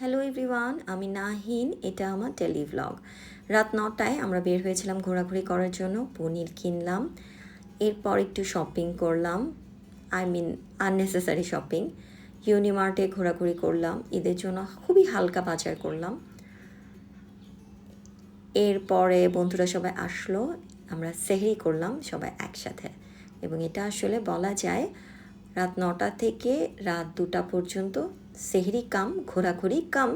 Hello everyone, আমি নাহিন। এটা আমার ডেলি ভ্লগ। রাত 9টায় আমরা বের হয়েছিলাম ঘোরাঘুরি করার জন্য। পনির কিনলাম, এরপর একটু শপিং করলাম, আই মিন আননেসেসারি শপিং। ইউনিমার্টে ঘোরাঘুরি করলাম, ঈদের জন্য খুবই হালকা বাজার করলাম। এরপরে বন্ধুরা সবাই আসলো, আমরা সেহরি করলাম সবাই একসাথে। এবং এটা আসলে বলা যায় রাত 9টা থেকে রাত 2টা পর্যন্ত সেহরি কাম ঘোরাঘুরি কাম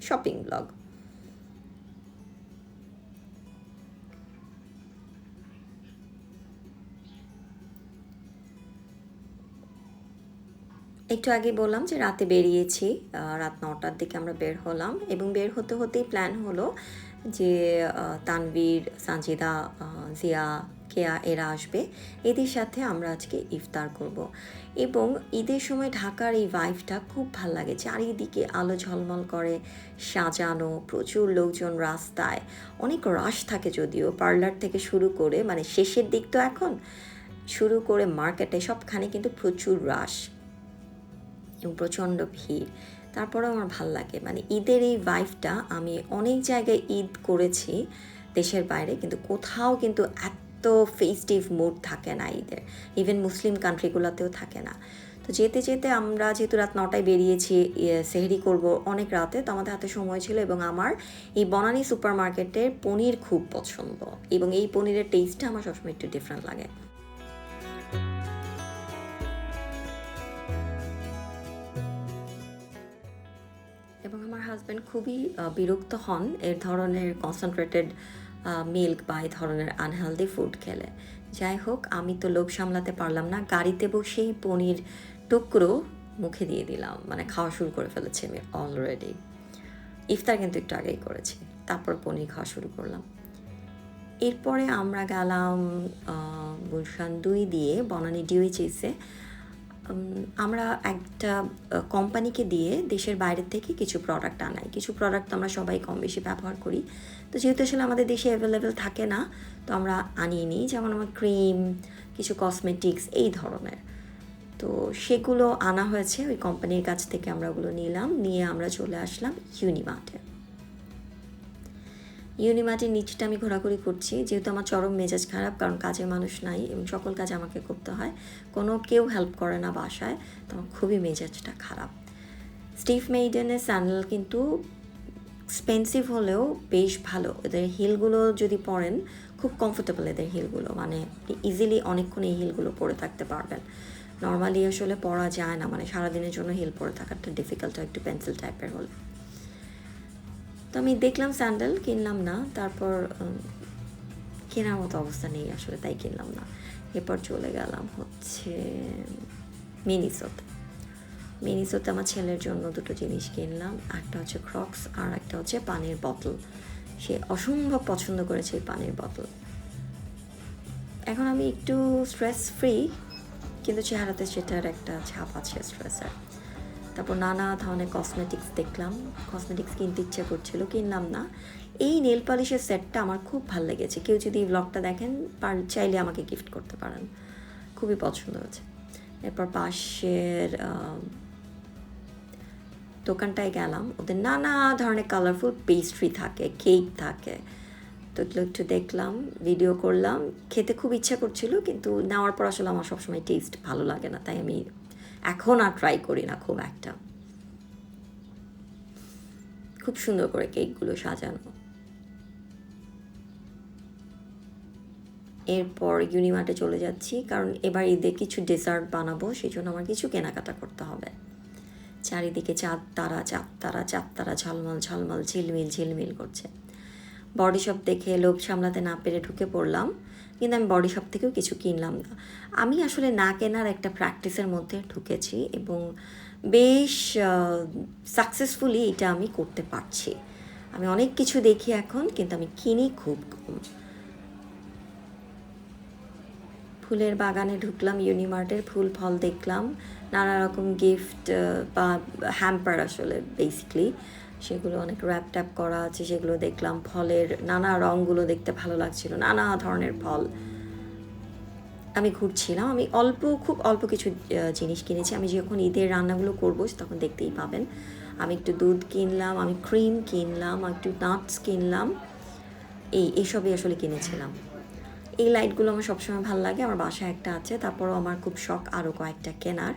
শপিং ব্লগ। একটু আগে বললাম যে রাতে বেরিয়েছি, রাত 9টার দিকে আমরা বের হলাম এবং বের হতে হতেই প্ল্যান হলো যে তানভীর, সানজিদা, জিয়া, কেয়া এরা আসবে, এদের সাথে আমরা আজকে ইফতার করব। এবং ঈদের সময় ঢাকার এই ভাইবটা খুব ভাল লাগে, চারিদিকে আলো ঝলমল করে, সাজানো, প্রচুর লোকজন রাস্তায়, অনেক রাশ থাকে যদিও, পার্লার থেকে শুরু করে মানে শেষের দিক তো এখন, শুরু করে মার্কেটে সবখানে কিন্তু প্রচুর রাশ এবং প্রচণ্ড ভিড়। তারপরেও আমার ভাল লাগে, মানে ঈদের এই ভাইবটা আমি অনেক জায়গায় ঈদ করেছি দেশের বাইরে, কিন্তু কোথাও কিন্তু এত ফেস্টিভ মুড থাকে না ঈদের, ইভেন মুসলিম কান্ট্রিগুলোতেও থাকে না। তো যেতে যেতে আমরা যেহেতু রাত 9টায় বেরিয়েছি, সেহরি করব অনেক রাতে, তো আমাদের হাতে সময় ছিল এবং আমার এই বনানী সুপার মার্কেটের পনির খুব পছন্দ এবং এই পনিরের টেস্টটা আমার সবসময় একটু ডিফারেন্ট লাগে। এবং আমার হাজব্যান্ড খুবই বিরক্ত হন এর ধরনের কনসেন্ট্রেটেড মিল্ক বা এই ধরনের আনহেলদি ফুড খেলে। যাই হোক, আমি তো লোভ সামলাতে পারলাম না, গাড়িতে বসেই পনির টুকরো মুখে দিয়ে দিলাম, মানে খাওয়া শুরু করে ফেলেছি আমি অলরেডি। ইফতার কিন্তু একটু আগেই করেছি, তারপর পনির খাওয়া শুরু করলাম। এরপরে আমরা গেলাম গুলশান 2 দিয়ে বনানী ডিউইচিসে। আমরা একটা কোম্পানিকে দিয়ে দেশের বাইরের থেকে কিছু প্রোডাক্ট আনাই, কিছু প্রোডাক্ট আমরা সবাই কম বেশি ব্যবহার করি। তো যেহেতু আসলে আমাদের দেশে অ্যাভেলেবেল থাকে না, তো আমরা আনিয়ে নিই, যেমন আমার ক্রিম, কিছু কসমেটিক্স এই ধরনের। তো সেগুলো আনা হয়েছে ওই কোম্পানির কাছ থেকে, আমরা ওগুলো নিলাম, নিয়ে আমরা চলে আসলাম ইউনিমার্টে। ইউনিমার্টের নিচটা আমি ঘোরাঘুরি করছি, যেহেতু আমার চরম মেজাজ খারাপ, কারণ কাজের মানুষ নাই এবং সকল কাজ আমাকে করতে হয়, কোনো কেউ হেল্প করে না বাসায়, তো আমার খুবই মেজাজটা খারাপ। স্টিভ মেইডেনের স্যান্ডেল কিন্তু এক্সপেন্সিভ হলেও বেশ ভালো, এদের হিলগুলো যদি পরেন খুব কমফোর্টেবল, এদের হিলগুলো মানে ইজিলি অনেকক্ষণ এই হিলগুলো পরে থাকতে পারবেন। নর্মালি আসলে পরা যায় না, মানে সারাদিনের জন্য হিল পরে থাকাটা ডিফিকাল্ট হয় একটু পেন্সিল টাইপের হলে। তো আমি দেখলাম স্যান্ডেল, কিনলাম না, তারপর কেনার মতো অবস্থা নেই আসলে, তাই কিনলাম না। এরপর চলে গেলাম হচ্ছে মিনিসোতে। মিনিসোতে আমার ছেলের জন্য দুটো জিনিস কিনলাম, একটা হচ্ছে ক্রক্স আর একটা হচ্ছে পানির বোতল। সে অসম্ভব পছন্দ করেছে এই পানির বোতল। এখন আমি একটু স্ট্রেস ফ্রি, কিন্তু চেহারাতে সেটার একটা ছাপ আছে স্ট্রেসের। তারপর নানা ধরনের কসমেটিক্স দেখলাম, কসমেটিক্স কিনতে ইচ্ছে করছিল, কিনলাম না। এই নেল পালিশের সেটটা আমার খুব ভালো লেগেছে, কেউ যদি এই ব্লগটা দেখেন চাইলে আমাকে গিফট করতে পারেন, খুবই পছন্দ হয়েছে। এরপর পাশের দোকানটায় গেলাম, ওদের নানা ধরনের কালারফুল পেস্ট্রি থাকে, কেক থাকে, তো এগুলো একটু দেখলাম, ভিডিও করলাম। খেতে খুব ইচ্ছা করছিল, কিন্তু নেওয়ার পর আসলে আমার সবসময় টেস্ট ভালো লাগে না, তাই আমি এখন আর ট্রাই করি না খুব একটা। খুব সুন্দর করে কেকগুলো সাজানো। এরপর ইউনিমার্টে চলে যাচ্ছি, কারণ এবার ঈদে কিছু ডেজার্ট বানাবো, সেই জন্য আমার কিছু কেনাকাটা করতে হবে। চারিদিকে চাঁদ তারা, চাঁদ তারা, চাঁদ তারা ঝলমল ঝলমল ঝিলমিল ঝিলমিল করছে। বডি শপ দেখে লোভ সামলাতে না পেরে ঢুকে পড়লাম, কিন্তু আমি বডি শপ থেকেও কিছু কিনলাম না। আমি আসলে না কেনার একটা প্র্যাকটিসের মধ্যে ঢুকেছি এবং বেশ সাকসেসফুলি এটা আমি করতে পারছি। আমি অনেক কিছু দেখি এখন, কিন্তু আমি কিনি খুব কম। ফুলের বাগানে ঢুকলাম, ইউনিমার্টের ফুল ফল দেখলাম, নানা রকম গিফট বা হ্যাম্পার আসলে বেসিকলি, সেগুলো অনেক র্যাপ ট্যাপ করা আছে, সেগুলো দেখলাম। ফলের নানা রঙগুলো দেখতে ভালো লাগছিল, নানা ধরনের ফল। আমি ঘুরছিলাম, আমি খুব অল্প কিছু জিনিস কিনেছি। আমি যখন ঈদের রান্নাগুলো করবো তখন দেখতেই পাবেন। আমি একটু দুধ কিনলাম, আমি ক্রিম কিনলাম, একটু নাটস কিনলাম, এইসবই আসলে কিনেছিলাম। এই লাইটগুলো আমার সবসময় ভালো লাগে, আমার বাসায় একটা আছে। তারপরও আমার খুব শখ আরও কয়েকটা কেনার,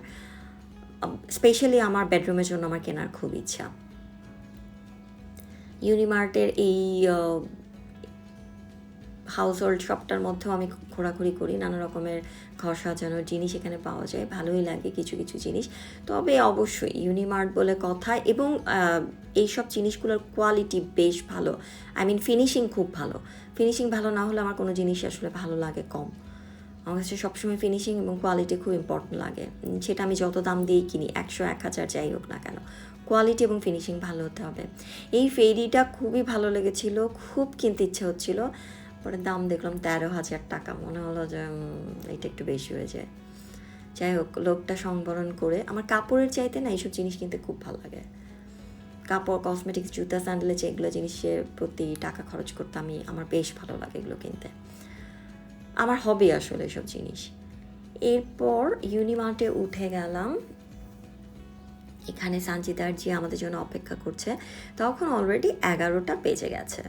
স্পেশালি আমার বেডরুমের জন্য আমার কেনার খুব ইচ্ছা। ইউনিমার্টের এই হাউস হোল্ড শপটার মধ্যেও আমি ঘোরাঘুরি করি, নানা রকমের ঘর সাজানোর জিনিস এখানে পাওয়া যায়, ভালোই লাগে কিছু কিছু জিনিস। তবে অবশ্যই ইউনিমার্ট বলে কথা, এবং এইসব জিনিসগুলোর কোয়ালিটি বেশ ভালো, আই মিন ফিনিশিং খুব ভালো। ফিনিশিং ভালো না হলে আমার কোনো জিনিস আসলে ভালো লাগে কম। আমার কাছে সবসময় ফিনিশিং এবং কোয়ালিটি খুব ইম্পর্টেন্ট লাগে, সেটা আমি যত দাম দিয়েই কিনি, 100 1000 যাই হোক না কেন, কোয়ালিটি এবং ফিনিশিং ভালো হতে হবে। এই ফেরিটা খুবই ভালো লেগেছিল, খুব কিনতে ইচ্ছে হচ্ছিল, পরে দাম দেখলাম 13,000 টাকা, মনে হলো যে এটা একটু বেশি হয়ে যায়। যাই হোক, লোকটা সংবরণ করে, আমার কাপড়ের চাইতে না এইসব জিনিস কিনতে খুব ভালো লাগে। কাপড়, কসমেটিক্স, জুতা, স্যান্ডেলে যেগুলো জিনিসের প্রতি টাকা খরচ করতে আমার বেশ ভালো লাগে এগুলো কিনতে, আমার হবি আসলে এসব জিনিস। এরপর ইউনিমার্টে উঠে গেলাম, এখানে সানজিদার জি আমাদের জন্য অপেক্ষা করছে। তখন অলরেডি 11টা বেজে গেছে।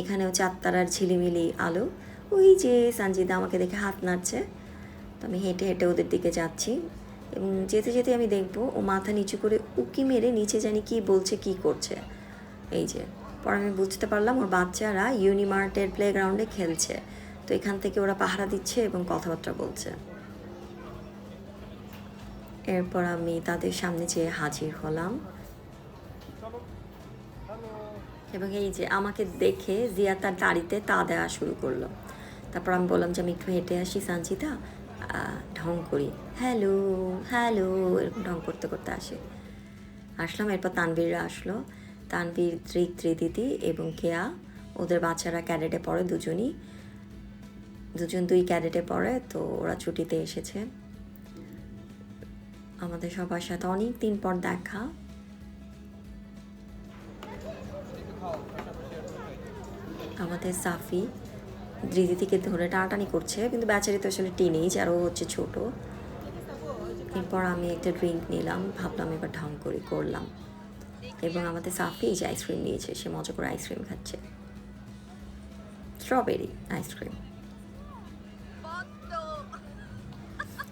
এখানেও চাঁদতারার ঝিলিমিলি আলো, ওই যে সানজিদা আমাকে দেখে হাত নাড়ছে, তো আমি হেঁটে হেঁটে ওদের দিকে যাচ্ছি, এবং যেতে যেতে আমি দেখবো ও মাথা নিচু করে উকি মেরে নিচে জানি কি বলছে, কি করছে। এই যে পরে আমি বুঝতে পারলাম ওর বাচ্চারা ইউনিমার্টের প্লেগ্রাউন্ডে খেলছে, তো এখান থেকে ওরা পাহারা দিচ্ছে এবং কথাবার্তা বলছে। এরপর আমি তাদের সামনে যেয়ে হাজির হলাম, এবং এই যে আমাকে দেখে জিয়া তার দাড়িতে তা দেওয়া শুরু করলো। তারপর আমি বললাম যে আমি একটু হেঁটে আসি সানজিদা, ঢং করি, হ্যালো হ্যালো এরকম ঢং করতে করতে আসলাম। এরপর তানভীররা আসলো, তানভীর, ত্রিদিতি এবং কেয়া, ওদের বাচ্চারা ক্যাডেটে পড়ে, দুজন 2 ক্যাডেটে পড়ে, তো ওরা ছুটিতে এসেছে। আমাদের সবার সাথে অনেক দিন পর দেখা। আমাদের সাফি ধৃতিকে ধরে টানাটানি করছে, কিন্তু বেচারি তো আসলে টিনেজ, আর ও হচ্ছে ছোট। এরপর আমি একটা ড্রিঙ্ক নিলাম, ভাবলাম এবার ঢং করলাম, এবং আমাদের সাফি যে আইসক্রিম নিয়েছে, সে মজা করে আইসক্রিম খাচ্ছে, স্ট্রবেরি আইসক্রিম।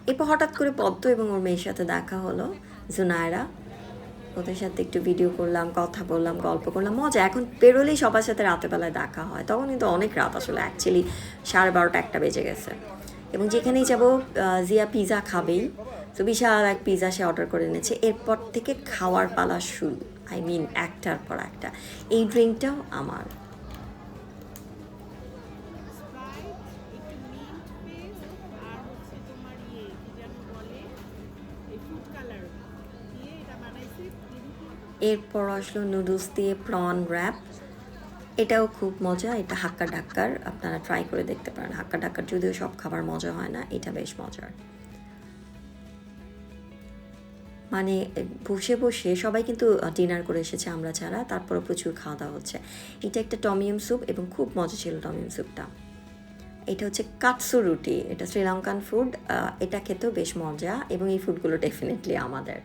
এরপর হঠাৎ করে পদ্ম এবং ওর মেয়ের সাথে দেখা হলো, জুনায়রা, ওদের সাথে একটু ভিডিও করলাম, কথা বললাম, গল্প করলাম, মজা। এখন বেরোলেই সবার সাথে রাতের বেলায় দেখা হয়, তখন কিন্তু অনেক রাত, আসলে অ্যাকচুয়ালি 12:30 1টা বেজে গেছে। এবং যেখানেই যাব, জিয়া পিৎজা খাবেই, তো বিশাল এক পিৎজা সে অর্ডার করে এনেছে। এরপর থেকে খাওয়ার পালা শুরু, আই মিন একটার পর একটা। এই ড্রিঙ্কটাও আমার। এরপর আসলো নুডলস দিয়ে প্রন র্যাপ, এটাও খুব মজা, এটা হাক্কা ডাক্কার, আপনারা ট্রাই করে দেখতে পারেন। হাক্কা ডাক্কার যদিও সব খাবার মজা হয় না, এটা বেশ মজার। মানে বসে বসে সবাই কিন্তু ডিনার করে এসেছে আমরা ছাড়া, তারপরে প্রচুর খাওয়া দাওয়া হচ্ছে। এটা একটা টমিয়াম স্যুপ, এবং খুব মজা ছিল টমিয়াম স্যুপটা। এটা হচ্ছে কাটসু রুটি, এটা শ্রীলঙ্কান ফুড, এটা খেতেও বেশ মজা, এবং এই ফুডগুলো ডেফিনেটলি আমাদের।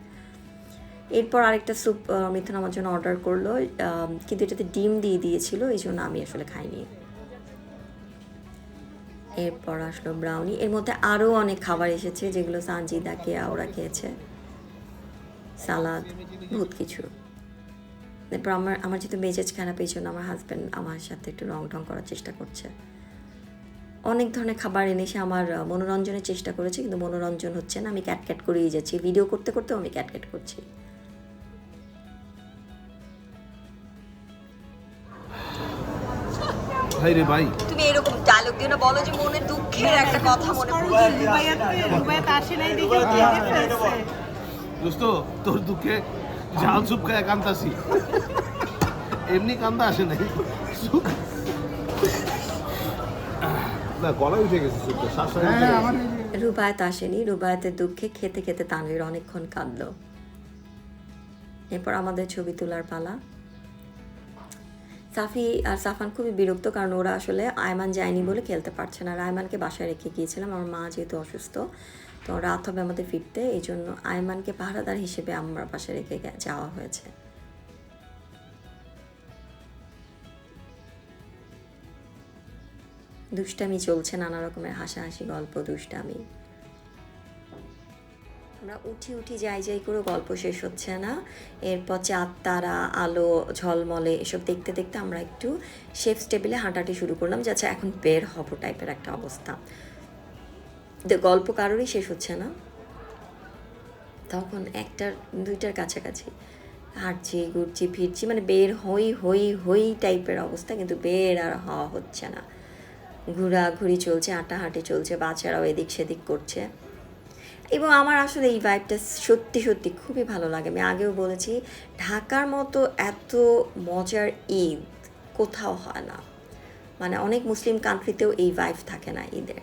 এরপর আরেকটা স্যুপ মিথুন আমার জন্য অর্ডার করলো, কিন্তু এটাতে ডিম দিয়ে দিয়েছিল, এই জন্য আমি আসলে খাইনি। এরপর আসলো ব্রাউনি, এর মধ্যে আরও অনেক খাবার এসেছে যেগুলো সানজিদা, কেয়া ওরা খেয়েছে, সালাদ, বহুত কিছু। এরপর আমার যেহেতু মেজাজ খারাপ, এই জন্য আমার হাজব্যান্ড আমার সাথে একটু রং ঢং করার চেষ্টা করছে। অনেক ধরনের খাবার এনে সে আমার মনোরঞ্জনের চেষ্টা করেছে, কিন্তু মনোরঞ্জন হচ্ছে না, আমি ক্যাট করেই যাচ্ছি, ভিডিও করতে করতেও আমি ক্যাট করছি। ভাই রে ভাই, তুমি এরকম ডায়লগ দিও না, বলো যে মনে দুঃখের একটা কথা মনে দোস্ত তোর দুঃখে ঝাল স্যুপ খায় কান্দাসি, এমনি কান্দা আসে নাই, না গলা উঠে গেছে স্যুপটা, শ্বাস রুবায়েত আসেনি, রুবায়েতের দুঃখে খেতে খেতে তানভীর অনেকক্ষণ কাঁদলো। এরপর আমাদের ছবি তোলার পালা। সাফি আর সাফান খুবই বিরক্ত, কারণ ওরা আসলে আয়মান যায়নি বলে খেলতে পারছে না, আর আয়মানকে বাসায় রেখে গিয়েছিলাম, আমার মা যেহেতু অসুস্থ, তো তো রাত হবে আমাদের ফিরতে, এই জন্য আয়মানকে পাহারাদার হিসেবে আমার পাশে রেখে যাওয়া হয়েছে। দুষ্টামি চলছে, নানা রকমের হাসাহাসি গল্প, দুষ্টামি। আমরা উঠি যাই করে গল্প শেষ হচ্ছে না। এরপর চাঁদ তারা আলো ঝলমলে এসব দেখতে দেখতে আমরা একটু শেফস টেবিলে হাঁটাহাঁটি শুরু করলাম, যে আচ্ছা এখন বের হব টাইপের একটা অবস্থা। গল্প কারোরই শেষ হচ্ছে না, তখন 1টা 2টার কাছাকাছি হাঁটছি ঘুরছি ফিরছি, মানে বের হই টাইপের অবস্থা, কিন্তু বের আর হওয়া হচ্ছে না। ঘোরাঘুরি চলছে, হাঁটাহাঁটি চলছে, বাচ্চারাও এদিক সেদিক করছে। এবং আমার আসলে এই ভাইবটা সত্যি খুবই ভালো লাগে। আমি আগেও বলেছি, ঢাকার মতো এত মজার ঈদ কোথাও হয় না, মানে অনেক মুসলিম কান্ট্রিতেও এই ভাইব থাকে না ঈদের।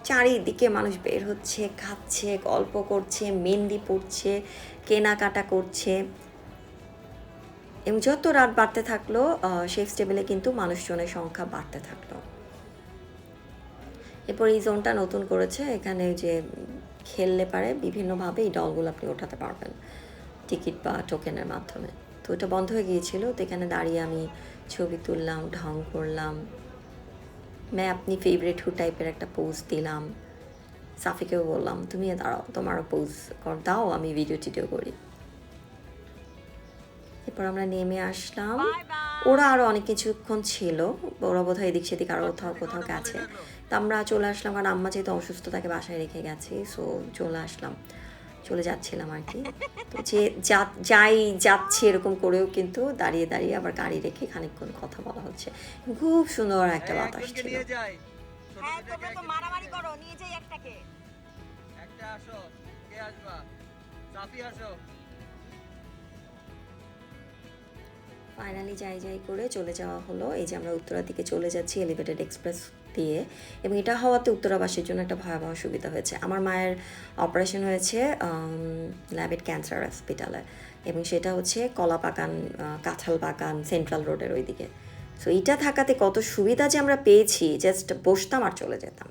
চারিদিকে মানুষ বের হচ্ছে, খাচ্ছে, গল্প করছে, মেহেন্দি পড়ছে, কেনাকাটা করছে, এবং যত রাত বাড়তে থাকলো শেফস টেবিলে কিন্তু মানুষজনের সংখ্যা বাড়তে থাকলো। এরপর এই জোনটা নতুন করেছে, এখানে যে খেললে পারে বিভিন্নভাবে এই ডলগুলো আপনি ওঠাতে পারবেন টিকিট বা টোকেনের মাধ্যমে। তো এটা বন্ধ হয়ে গিয়েছিল, তো এখানে দাঁড়িয়ে আমি ছবি তুললাম, ঢং করলাম, আপনি ফেভারিট হু টাইপের একটা পোজ দিলাম। সাফিকেও বললাম তুমি দাঁড়াও, তোমারও পোজ দাও, আমি ভিডিও টিডিও করি। এরপর আমরা নেমে আসলাম, ওরা আরও অনেক কিছুক্ষণ ছিল, ওরা বোধহয় এদিক সেদিক আরও কোথাও গেছে। তো আমরা চলে আসলাম, কারণ আম্মা যেহেতু অসুস্থ তাকে বাসায় রেখে গেছি, সো চলে যাচ্ছিলাম আর কি। তো যে যাচ্ছি এরকম করেও কিন্তু দাঁড়িয়ে আবার গাড়ি রেখে খানিকক্ষণ কথা বলা হচ্ছে। খুব সুন্দর একটা বাতাস ছিল। হ্যাঁ, তোমরা তো মারামারি করো, নিয়ে যাই একটাকে। একটা আসো, কে আসবা? সাফি আসো। ফাইনালি যাই করে চলে যাওয়া হলো। এই যে আমরা উত্তরার দিকে চলে যাচ্ছি এলিভেটেড এক্সপ্রেস দিয়ে, এবং এটা হওয়াতে উত্তরাবাসীর জন্য একটা ভয়াবহ সুবিধা হয়েছে। আমার মায়ের অপারেশন হয়েছে ল্যাবেট ক্যান্সার হসপিটালে, এবং সেটা হচ্ছে কলাবাগান কাঁঠাল বাগান সেন্ট্রাল রোডের ওইদিকে। সো এইটা থাকাতে কত সুবিধা যে আমরা পেয়েছি, জাস্ট বসতাম আর চলে যেতাম।